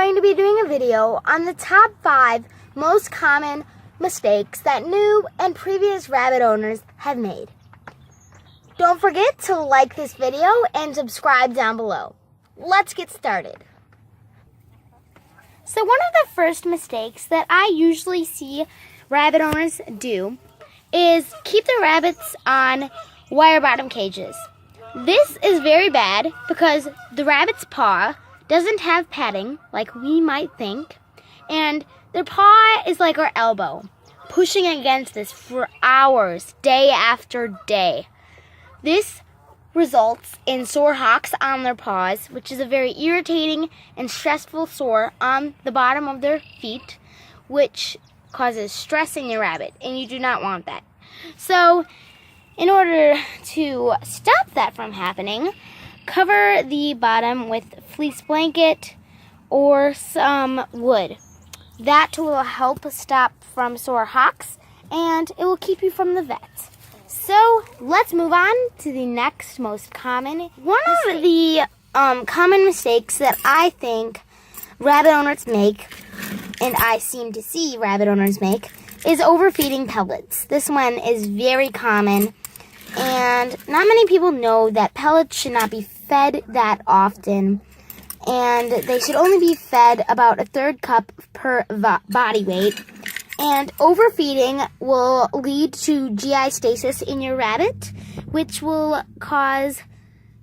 going to be doing a video on the top 5 most common mistakes that new and previous rabbit owners have made. Don't forget to like this video and subscribe down below. Let's get started. So one of the first mistakes that I usually see rabbit owners do is keep their rabbits on wire bottom cages. This is very bad because the rabbit's paw doesn't have padding like we might think, and their paw is like our elbow, pushing against this for hours, day after day. This results in sore hocks on their paws, which is a very irritating and stressful sore on the bottom of their feet, which causes stress in your rabbit, and you do not want that. So, in order to stop that from happening, cover the bottom with fleece blanket or some wood. That will help stop from sore hocks, and it will keep you from the vet. So let's move on to the next most common. One of the common mistakes that I think rabbit owners make, and I seem to see rabbit owners make, is overfeeding pellets. This one is very common, and not many people know that pellets should not be fed that often, and they should only be fed about 1/3 cup per body weight. And overfeeding will lead to GI stasis in your rabbit, which will cause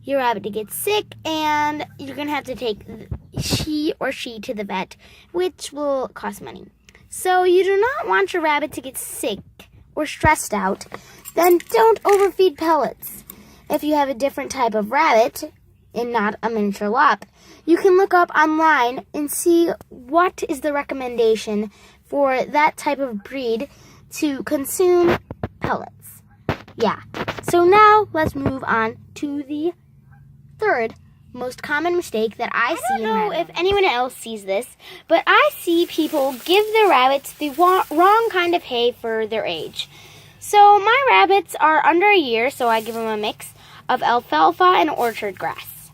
your rabbit to get sick, and you're going to have to take she to the vet, which will cost money. So you do not want your rabbit to get sick or stressed out. Then don't overfeed pellets. If you have a different type of rabbit and not a miniature lop, you can look up online and see what is the recommendation for that type of breed to consume pellets. Yeah. So now let's move on to the third most common mistake that I see in rabbits. I don't know if anyone else sees this, but I see people give their rabbits the wrong kind of hay for their age. So my rabbits are under a year, so I give them a mix of alfalfa and orchard grass.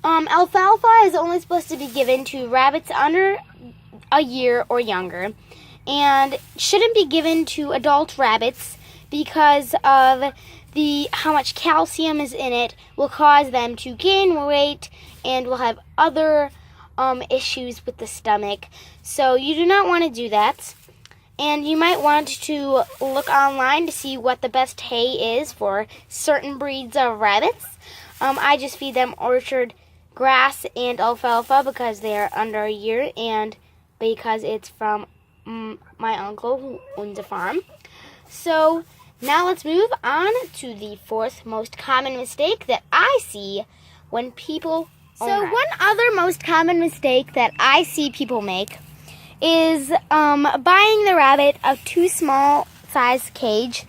Alfalfa is only supposed to be given to rabbits under a year or younger, and shouldn't be given to adult rabbits because of how much calcium is in it will cause them to gain weight and will have other issues with the stomach. So you do not want to do that. And you might want to look online to see what the best hay is for certain breeds of rabbits. I just feed them orchard grass and alfalfa because they are under a year and because it's from my uncle who owns a farm. So now let's move on to the fourth most common mistake that I see when people own rabbits. One other most common mistake that I see people make is buying the rabbit a too small size cage,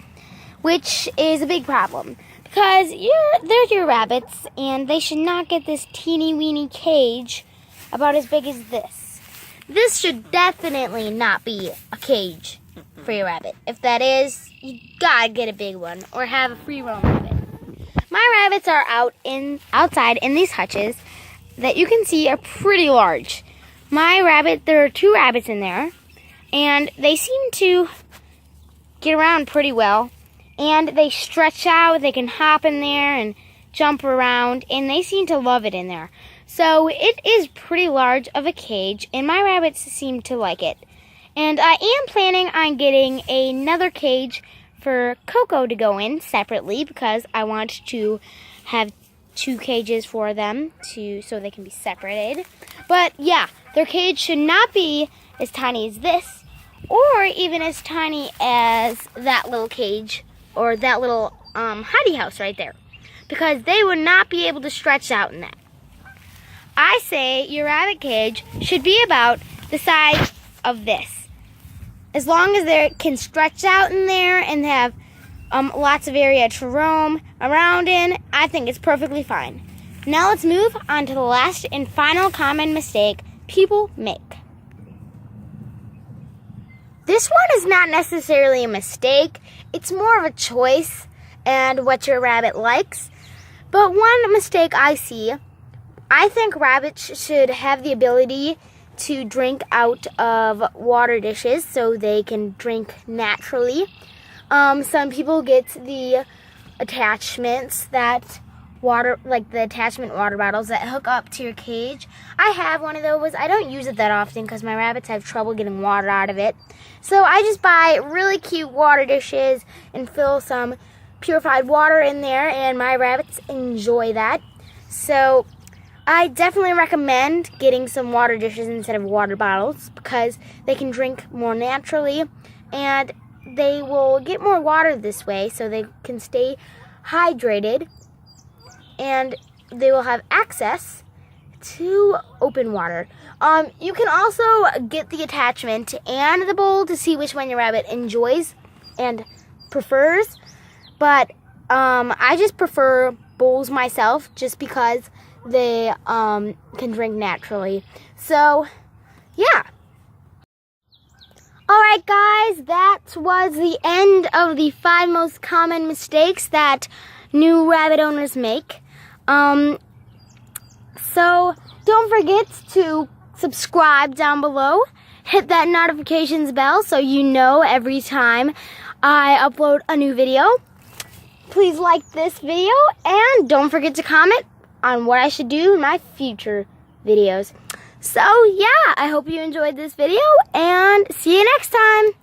which is a big problem because they're your rabbits and they should not get this teeny weeny cage about as big as this. This should definitely not be a cage for your rabbit. If that is, you gotta get a big one or have a free roam rabbit. My rabbits are outside in these hutches that you can see are pretty large. There are 2 rabbits in there, and they seem to get around pretty well, and they stretch out, they can hop in there and jump around, and they seem to love it in there. So it is pretty large of a cage, and my rabbits seem to like it. And I am planning on getting another cage for Coco to go in separately because I want to have 2 cages for them so they can be separated. But yeah, their cage should not be as tiny as this or even as tiny as that little cage or that little hidey house right there because they would not be able to stretch out in that. I say your rabbit cage should be about the size of this. As long as they can stretch out in there and have lots of area to roam around in, I think it's perfectly fine. Now let's move on to the last and final common mistake people make. This one is not necessarily a mistake. It's more of a choice and what your rabbit likes. But one mistake I see, I think rabbits should have the ability to drink out of water dishes so they can drink naturally. Some people get the attachments that the attachment water bottles that hook up to your cage. I have one of those. I don't use it that often because my rabbits have trouble getting water out of it. So I just buy really cute water dishes and fill some purified water in there, and my rabbits enjoy that. So I definitely recommend getting some water dishes instead of water bottles because they can drink more naturally and they will get more water this way so they can stay hydrated and they will have access to open water. You can also get the attachment and the bowl to see which one your rabbit enjoys and prefers. But I just prefer bowls myself just because they can drink naturally. So, yeah. Alright guys, that was the end of the 5 most common mistakes that new rabbit owners make. So don't forget to subscribe down below. Hit that notifications bell so you know every time I upload a new video. Please like this video and don't forget to comment on what I should do in my future videos. So yeah, I hope you enjoyed this video and see you next time.